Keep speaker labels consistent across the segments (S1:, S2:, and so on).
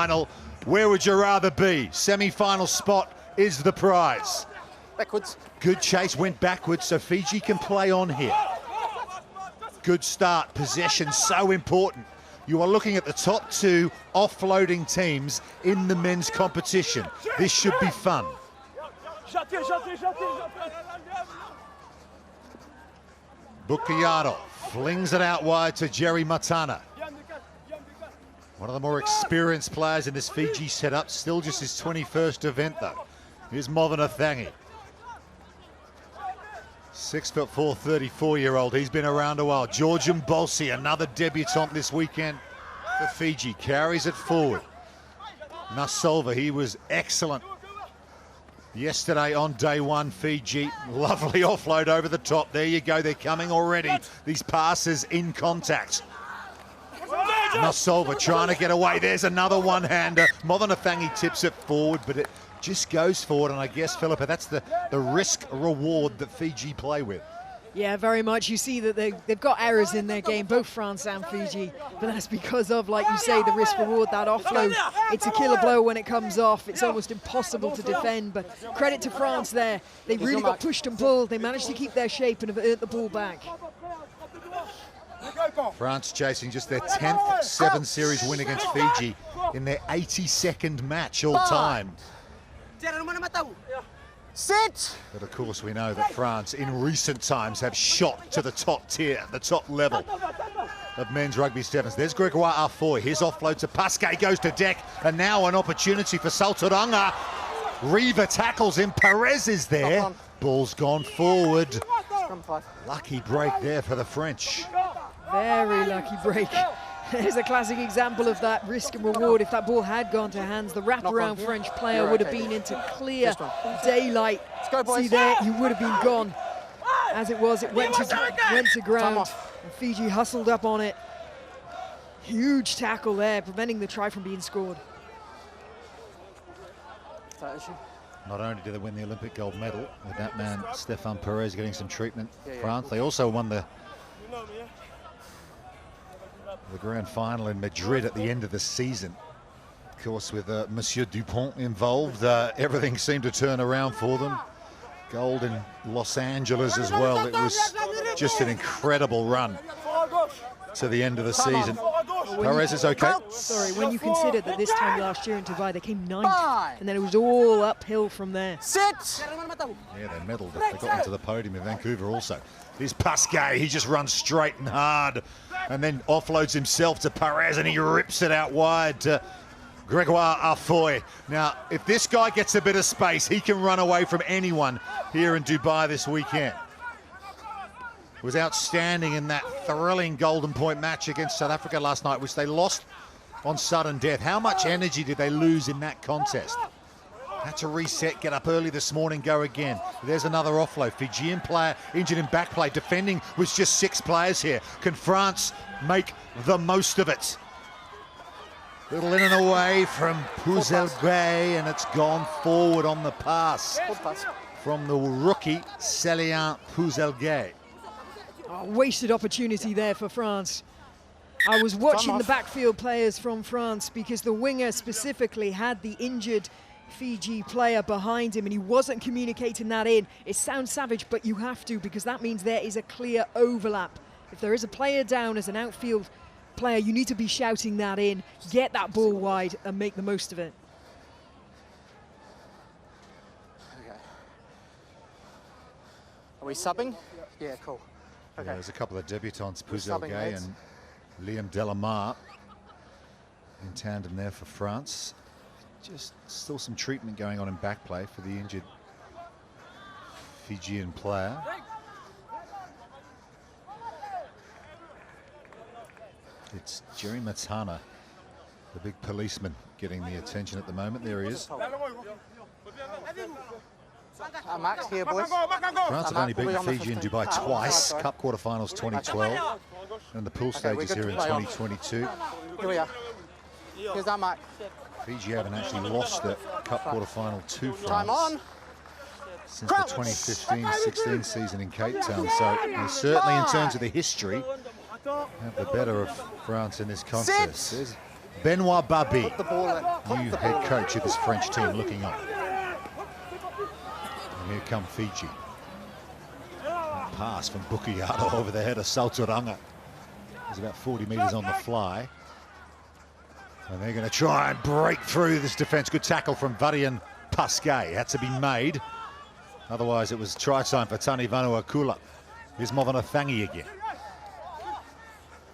S1: semi-final. Where would you rather be? Semi-final spot is the prize.
S2: Backwards.
S1: Good chase, went backwards, so Fiji can play on here. Good start, possession so important. You are looking at the top two offloading teams in the men's competition. This should be fun. Bucayaro flings it out wide to Jerry Matana. One of the more experienced players in this Fiji setup, still just his 21st event though. Here's Movana Thangi. 6'4", 34-year-old. He's been around a while. Georgian Bolsi, another debutant this weekend for Fiji, carries it forward. Nasolva, he was excellent yesterday on day one. Fiji, lovely offload over the top. There you go, they're coming already. These passes in contact. Nasolva trying to get away. There's another one-hander. Mothanafangi tips it forward, but it just goes forward, and I guess, Philippa, that's the risk-reward that Fiji play with.
S3: Yeah, very much. You see that they've got errors in their game, both France and Fiji, but that's because of, like you say, the risk-reward, that offload. It's a killer blow when it comes off. It's almost impossible to defend, but credit to France there. They really got pushed and pulled. They managed to keep their shape and have earned the ball back.
S1: France chasing just their 10th Seven Series win against Fiji in their 82nd match all time.
S2: Sit!
S1: But of course we know that France in recent times have shot to the top tier, the top level of men's rugby sevens. There's Gregoire Afoy, his offload to Pasquet goes to deck, and now an opportunity for Salturanga. Riva tackles him, Perez is there, ball's gone forward. Lucky break there for the French.
S3: Very lucky break. There's a classic example of that risk and reward. If that ball had gone to hands, the wraparound French player would have been into clear daylight. See there, he would have been gone. As it was, it went to ground. And Fiji hustled up on it. Huge tackle there, preventing the try from being scored.
S1: Not only did they win the Olympic gold medal with that man, Stéphane Perez, getting some treatment, France, they also won the grand final in Madrid at the end of the season. Of course, with Monsieur Dupont involved, everything seemed to turn around for them. Gold in Los Angeles as well. It was just an incredible run to the end of the season. Perez is okay.
S3: Sorry, when you consider that this time last year in Dubai they came 9th, and then it was all uphill from there.
S2: Sit!
S1: Yeah, they medalled. They got onto the podium in Vancouver also. Here's Pasquet, he just runs straight and hard, and then offloads himself to Perez, and he rips it out wide to Gregoire Afoy. Now, if this guy gets a bit of space, he can run away from anyone here in Dubai this weekend. Was outstanding in that thrilling Golden Point match against South Africa last night, which they lost on sudden death. How much energy did they lose in that contest? Had to reset, get up early this morning, go again. There's another offload. Fijian player injured in back play. Defending was just 6 players here. Can France make the most of it? Little in and away from Puzelgay, and it's gone forward on the pass from the rookie Célian Puzelgay.
S3: Oh, wasted opportunity there for France. I was watching the backfield players from France because the winger specifically had the injured Fiji player behind him and he wasn't communicating that in. It sounds savage, but you have to, because that means there is a clear overlap. If there is a player down as an outfield player, you need to be shouting that in, get that ball wide and make the most of it.
S2: Okay. Are we subbing? Yeah, cool. Okay.
S1: Yeah, there's a couple of debutants, Puzelgay and Liam Delamare, in tandem there for France. Just still some treatment going on in back play for the injured Fijian player. It's Jerry Matana, the big policeman, getting the attention at the moment. There he is.
S2: Max here, boys.
S1: France have only beaten Fiji in Dubai twice, Cup quarterfinals 2012, and the pool stages here in 2022.
S2: Here we are. Here's our mark.
S1: Fiji haven't actually lost the Cup quarterfinal to France since the 2015-16 season in Cape Town. So certainly in terms of the history, have the better of France in this contest. There's Benoit Babi,
S2: Put the ball in.
S1: new head coach of this French team, looking on. And here come Fiji. Pass from Bukiyato over the head of Salturanga. He's about 40 metres on the fly. And they're going to try and break through this defence. Good tackle from Varian Pasquet. Had to be made. Otherwise, it was try time for Tani Vanuakula. Here's Movana Thangi again.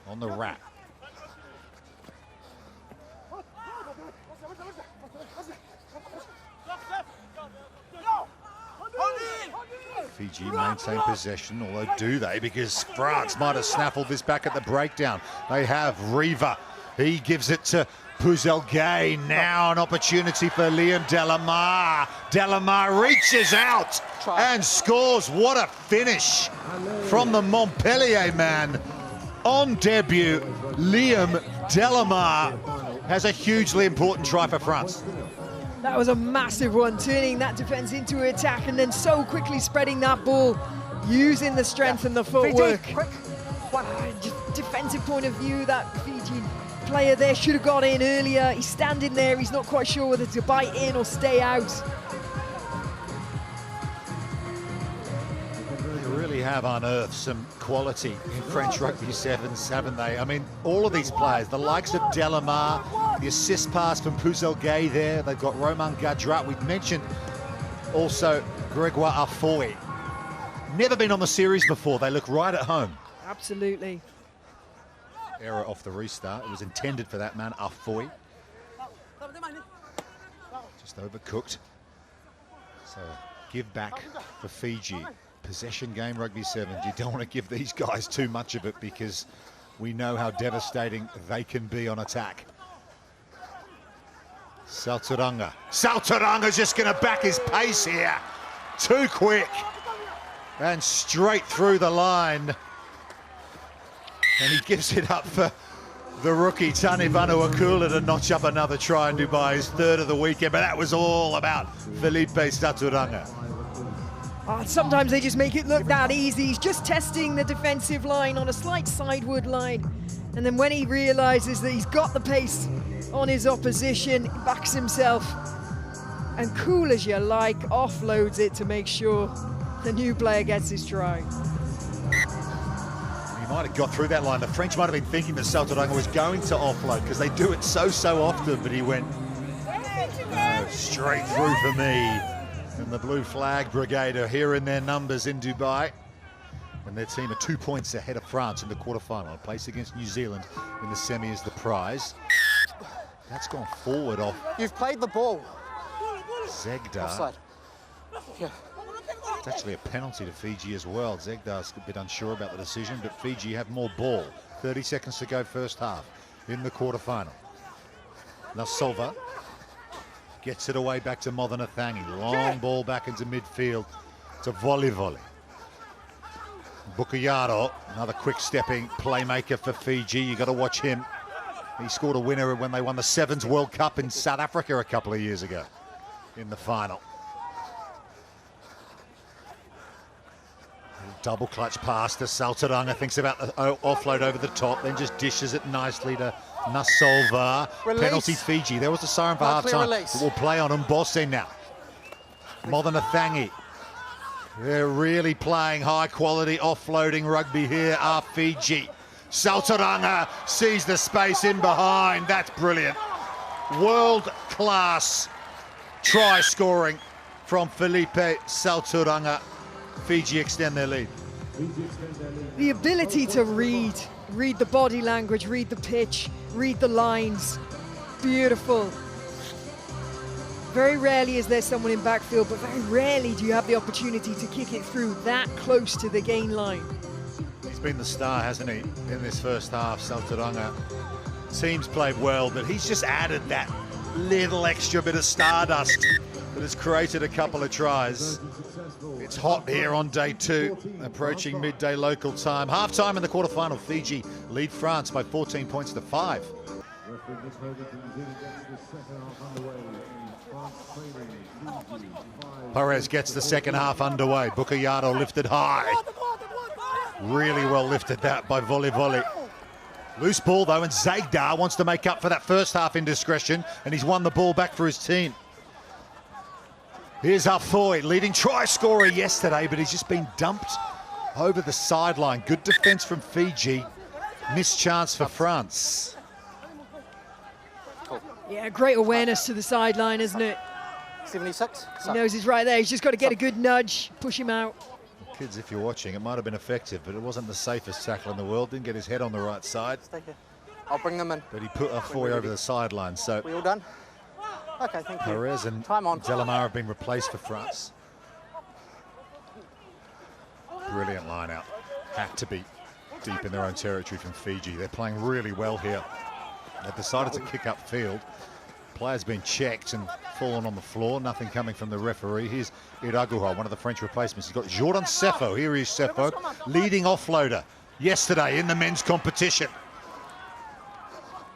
S1: On the wrap. Fiji maintain possession, although do they? Because France might have snaffled this back at the breakdown. They have Riva. He gives it to Puzelgay. Now an opportunity for Liam Delamar. Delamar reaches out and scores. What a finish from the Montpellier man. On debut, Liam Delamar has a hugely important try for France.
S3: That was a massive one, turning that defence into an attack and then so quickly spreading that ball, using the strength and the footwork. Just defensive point of view, that Fiji player there should have got in earlier. He's standing there, he's not quite sure whether to bite in or stay out.
S1: They really have unearthed some quality in French rugby sevens, haven't they? I mean, all of these players, the likes of Delamar, the assist pass from Puzelgay there. They've got Romain Gadrat. We've mentioned also Gregoire Afoy. Never been on the series before. They look right at home.
S3: Absolutely.
S1: Error off the restart. It was intended for that man, Afoy. Just overcooked. So give back for Fiji. Possession game, rugby sevens. You don't want to give these guys too much of it because we know how devastating they can be on attack. Salturanga. Salturanga's just going to back his pace here. Too quick. And straight through the line. And he gives it up for the rookie, Tani Vanuakula, to notch up another try in Dubai, his third of the weekend. But that was all about Felipe Salturanga.
S3: Sometimes they just make it look that easy. He's just testing the defensive line on a slight sideward line. And then when he realizes that he's got the pace on his opposition, he backs himself and cool as you like, offloads it to make sure the new player gets his try.
S1: He might have got through that line. The French might have been thinking that Salturanga was going to offload because they do it so often, but he went straight through for me. And the Blue Flag Brigade are here in their numbers in Dubai. And their team are 2 points ahead of France in the quarterfinal. A place against New Zealand in the semi is the prize. That's gone forward off.
S2: You've played the ball.
S1: Zegdar.
S2: Offside. Yeah.
S1: It's actually a penalty to Fiji as well. Zegdar's a bit unsure about the decision, but Fiji have more ball. 30 seconds to go first half in the quarterfinal. Nasolva gets it away back to Movana Thangi. Long ball back into midfield to Volley. Bukiyato, another quick-stepping playmaker for Fiji. You got to watch him. He scored a winner when they won the Sevens World Cup in South Africa a couple of years ago in the final. Double clutch pass to Salturanga. Thinks about the offload over the top, then just dishes it nicely to Nasolva.
S2: Release.
S1: Penalty Fiji. There was a siren for half-time. We'll play on Mbose now. Movana Thangi. They're really playing high-quality offloading rugby here are Fiji. Salturanga sees the space in behind. That's brilliant. World-class try scoring from Felipe Salturanga. Fiji extend their lead.
S3: The ability to read the body language, read the pitch, read the lines. Beautiful. Very rarely is there someone in backfield, but very rarely do you have the opportunity to kick it through that close to the gain line.
S1: He's been the star, hasn't he, in this first half, Salturanga. Team's played well, but he's just added that little extra bit of stardust that has created a couple of tries. It's hot here on day two, approaching midday local time. Half-time in the quarterfinal, Fiji lead France by 14 points to 5. Perez gets the second half underway. Bukiyato lifted high. Really well lifted that by Volley. Loose ball though, and Zagdar wants to make up for that first half indiscretion, and he's won the ball back for his team. Here's Afoy, leading try scorer yesterday, but he's just been dumped over the sideline. Good defence from Fiji, missed chance for France.
S3: Yeah, great awareness to the sideline, isn't it?
S2: 76.
S3: He knows he's right there. He's just got to get a good nudge, push him out.
S1: Kids, if you're watching, it might have been effective, but it wasn't the safest tackle in the world. Didn't get his head on the right side.
S2: Stay here. I'll bring them in.
S1: But he put Afoy over the sideline. So
S2: We all done? Okay, thank you.
S1: Perez and
S2: Time on.
S1: Delamare have been replaced for France. Brilliant line out. Had to be deep in their own territory from Fiji. They're playing really well here. They've decided to kick upfield. Players been checked and fallen on the floor. Nothing coming from the referee. Here's Iraguha, one of the French replacements. He's got Jordan Sefo. Here he is, Sefo, leading offloader yesterday in the men's competition.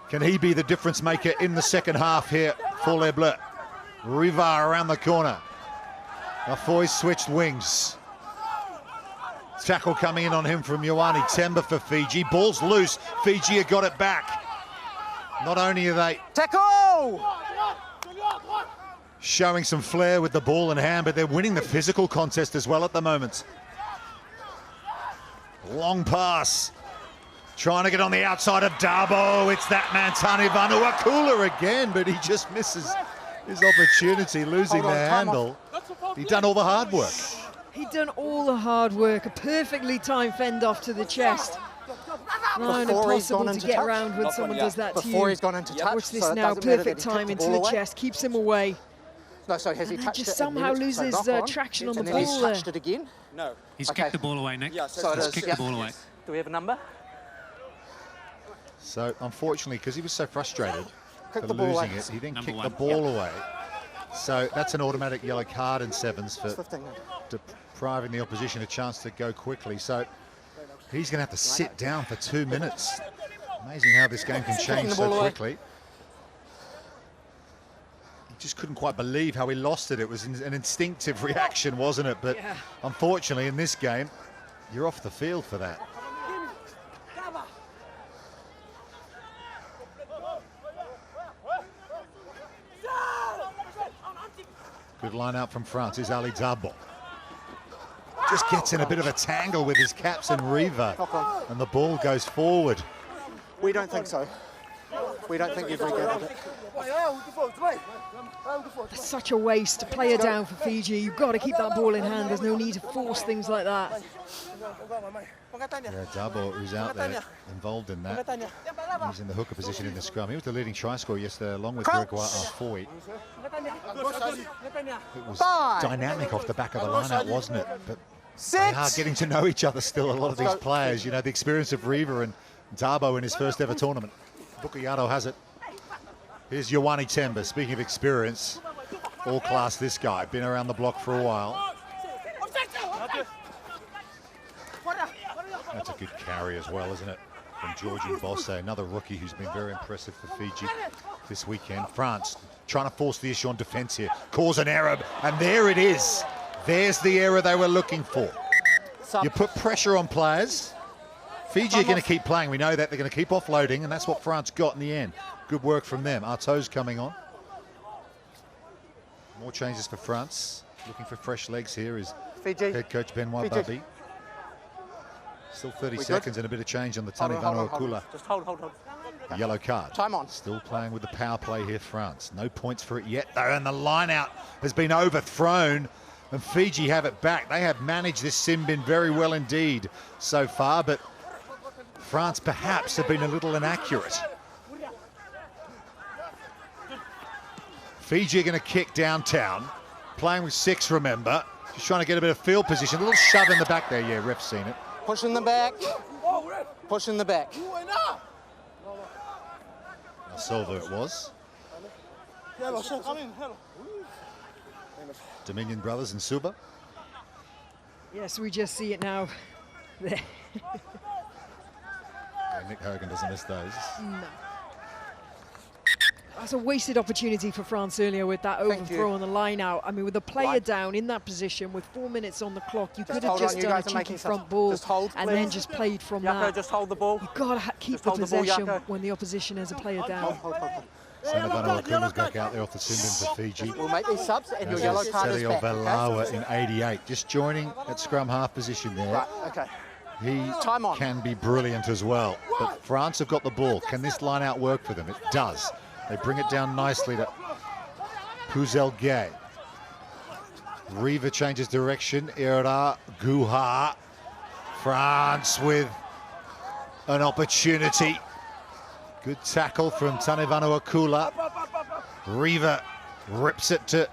S1: Can he be the difference maker in the second half here for Les Bleus? Riva around the corner. Afoy switched wings. Tackle coming in on him from Ioane Temba for Fiji. Ball's loose. Fiji have got it back. Not only are they
S2: Tackle!
S1: showing some flair with the ball in hand, but they're winning the physical contest as well at the moment. Long pass. Trying to get on the outside of Dabo. It's that man, Tani Vanuakula again, but he just misses his opportunity, losing the handle. He'd done all the hard work.
S3: He'd done all the hard work. A perfectly timed fend off to the chest. No, impossible to get around when someone does that to you.
S2: Before he's gone into touch.
S3: Watch this
S2: so
S3: now,
S2: perfect
S3: perfect time into the chest, keeps him away.
S2: No, so has he
S3: And
S2: touched
S3: just
S2: it?
S3: somehow loses traction on the
S2: and then he's
S3: ball there.
S2: touched it again?
S4: No.
S5: He's kicked the ball away, Nick.
S4: Yeah,
S2: So it
S5: He's
S2: is,
S5: kicked
S2: yeah.
S5: the ball away.
S2: Do we have a number?
S1: So unfortunately, because he was so frustrated
S2: Kick
S1: for
S2: the ball
S1: losing
S2: away.
S1: it, he then
S5: Number
S1: kicked
S5: one.
S1: the ball away. So that's an automatic yellow card in sevens for
S2: 15.
S1: depriving the opposition a chance to go quickly. So he's going to have to sit down for 2 minutes. Amazing how this game can change
S2: the
S1: so
S2: ball away.
S1: quickly. He just couldn't quite believe how he lost it. It was an instinctive reaction, wasn't it? But
S3: Yeah.
S1: unfortunately, in this game, you're off the field for that. Good line out from France. Here's Ali Dabo. Just gets in a bit of a tangle with his caps and Riva, and the ball goes forward.
S2: We don't think so. We don't think you've regathered it.
S3: That's such a waste to play her down for Fiji. You've got to keep that ball in hand. There's no need to force things like that.
S1: Yeah, Dabo, who's out there involved in that. He's in the hooker position in the scrum. He was the leading try scorer yesterday, along with Gregoire Afoy. It was dynamic off the back of the line-out, wasn't it? But they are getting to know each other still, a lot of these players. You know, the experience of Riva and Dabo in his first ever tournament. Bukayato has it. Here's Ioane Temba. Speaking of experience, all class this guy. Been around the block for a while. That's a good carry as well, isn't it? From Georgie Bosse, another rookie who's been very impressive for Fiji this weekend. France trying to force the issue on defence here. Cause an error, and there it is. There's the error they were looking for. You put pressure on players. Fiji are going to keep playing. We know that they're going to keep offloading, and that's what France got in the end. Good work from them. Artaud's coming on. More changes for France. Looking for fresh legs here is
S2: Fiji.
S1: head coach Benoit
S2: Fiji.
S1: Babi. Still 30
S2: We
S1: seconds and a bit of change on the Tani
S2: Hold on.
S1: Vanuakula.
S2: Just hold.
S1: Yellow card.
S2: Time on.
S1: Still playing with the power play here, France. No points for it yet, though, and the line-out has been overthrown, and Fiji have it back. They have managed this sim bin very well indeed so far, but France perhaps have been a little inaccurate. Fiji are going to kick downtown, playing with 6, remember. Just trying to get a bit of field position. A little shove in the back there. Yeah, ref's seen it.
S2: Push in the back. Push in the back.
S1: Silva it was. Dominion Brothers and Suba.
S3: Yes, we just see it now. There.
S1: Yeah, Nick Hogan doesn't miss those.
S3: No. That's a wasted opportunity for France earlier with that overthrow on the line out. I mean, with a player down in that position with 4 minutes on the clock, you could have just done a cheeky front ball and then just played from that.
S2: Just hold the ball.
S3: You've got to keep the possession when the opposition has a player down.
S1: Sanavano back out there off the Simbin for Fiji.
S2: We'll make these subs and your yellow card is back.
S1: Belawa in 88, just joining at scrum half position there.
S2: Right, okay.
S1: He can be brilliant as well. But France have got the ball. Can this line out work for them? It does. They bring it down nicely to Puzel Gay. Revivez changes direction. Ira Guha. France with an opportunity. Good tackle from Tanevano Akula. Revivez rips it to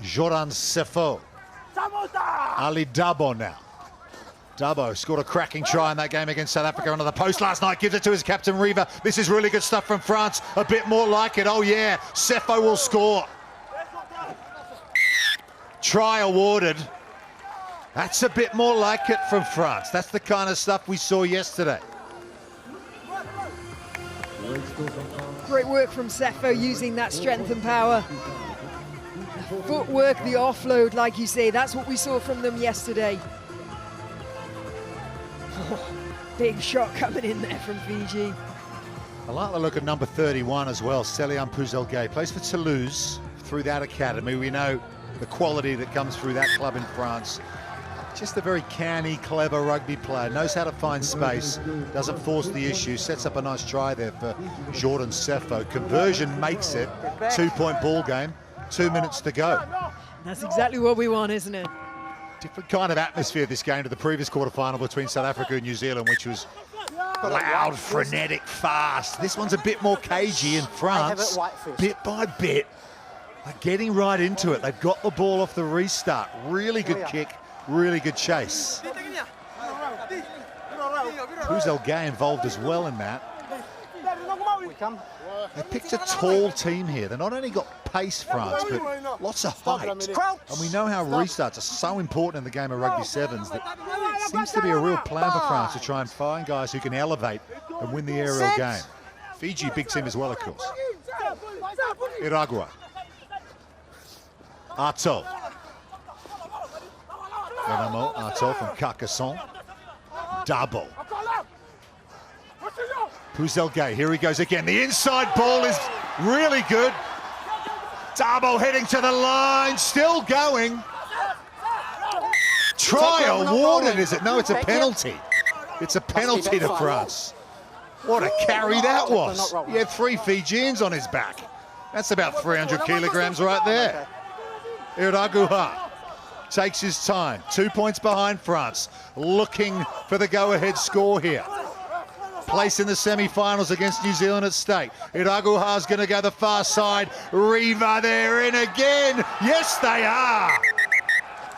S1: Joran Sefo. Ali Dabo now. Dabo scored a cracking try in that game against South Africa under the post last night. Gives it to his captain, Revivez. This is really good stuff from France. A bit more like it. Oh, yeah. Sefo will score. Try awarded. That's a bit more like it from France. That's the kind of stuff we saw yesterday.
S3: Great work from Sefo using that strength and power. The footwork, the offload, like you say, that's what we saw from them yesterday. Big shot coming in there from Fiji.
S1: I like the look of number 31 as well, Celian Puzelgay. Plays for Toulouse through that academy. We know the quality that comes through that club in France. Just a very canny, clever rugby player. Knows how to find space, doesn't force the issue. Sets up a nice try there for Jordan Sefo. Conversion makes it. 2-point ball game. 2 minutes to go.
S3: That's exactly what we want, isn't it?
S1: Different kind of atmosphere this game to the previous quarterfinal between South Africa and New Zealand, which was loud, frenetic, fast. This one's a bit more cagey in France, bit by bit. They're getting right into it. They've got the ball off the restart. Really good kick, really good chase. Puzel Gay involved as well in that. They picked a tall team here. They've not only got pace, France, but lots of height. And we know how restarts are so important in the game of rugby sevens that it seems to be a real plan for France to try and find guys who can elevate and win the aerial game. Fiji, big team as well, of course. Iragua. Arto. Fernamo Arto from Carcassonne. Dabo. Puzel Gay, here he goes again. The inside ball is really good. Dabo heading to the line, still going. Try awarded, is it? No, it's a penalty. It's a penalty to France. What a carry that was. He had 3 Fijians on his back. That's about 300 kilograms right there. Iraguha takes his time. 2 points behind France. Looking for the go-ahead score here. Place in the semi-finals against New Zealand at stake. Iraguha's going to go the far side. Revivez, they're in again. Yes, they are.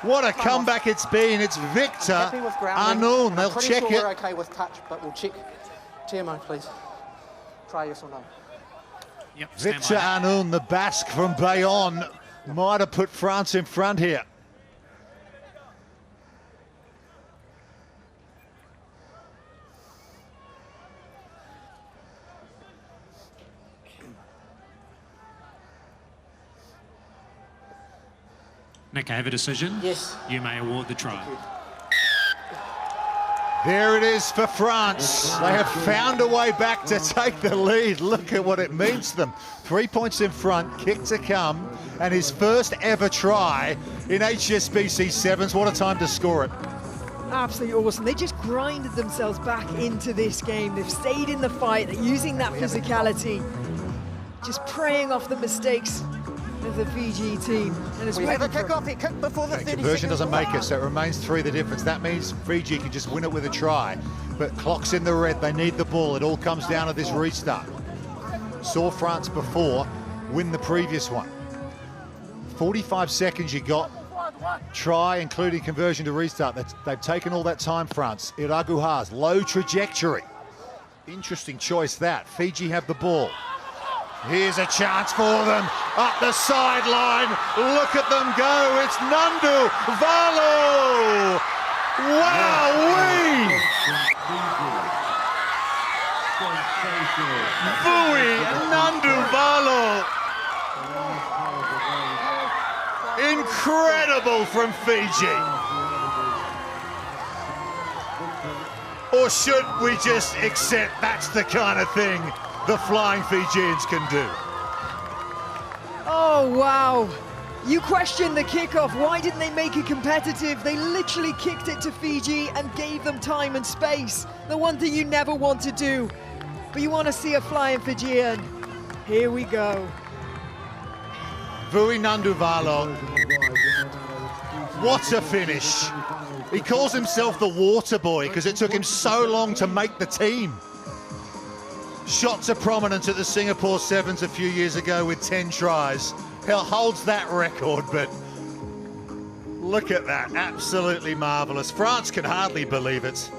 S1: What a comeback it's been. It's Victor Arnoun. They'll check it.
S2: We're okay with touch, but we'll check. TMO, please. Try yes or no.
S4: Yep,
S1: Victor Arnoun, the Basque from Bayonne, might have put France in front here.
S4: Nick, I have a decision.
S2: Yes.
S4: You may award the try.
S1: There it is for France. They have found a way back to take the lead. Look at what it means to them. 3 points in front, kick to come, and his first ever try in HSBC Sevens. What a time to score it.
S3: Absolutely awesome. They just grinded themselves back into this game. They've stayed in the fight. They're using that physicality, just preying off the mistakes of the Fiji team. And
S2: We have a kick-off. He kicked before the 30
S1: Conversion doesn't make it, so it remains 3 the difference. That means Fiji can just win it with a try. But clock's in the red. They need the ball. It all comes down to this restart. Saw France before win the previous one. 45 seconds you got. Try, including conversion to restart. They've taken all that time, France. Iraguha's low trajectory. Interesting choice that. Fiji have the ball. Here's a chance for them. Up the sideline. Look at them go. It's Nandu Valo. Wow-wee! Vui Nandu Valo. Incredible from Fiji. Or should we just accept that's the kind of thing the flying Fijians can do?
S3: Oh, wow. You question the kickoff. Why didn't they make it competitive? They literally kicked it to Fiji and gave them time and space. The one thing you never want to do. But you want to see a flying Fijian. Here we go.
S1: Vui Nanduvalo. What a finish. He calls himself the water boy because it took him so long to make the team. Shot to prominence at the Singapore Sevens a few years ago with 10 tries. He holds that record, but look at that, absolutely marvellous. France can hardly believe it.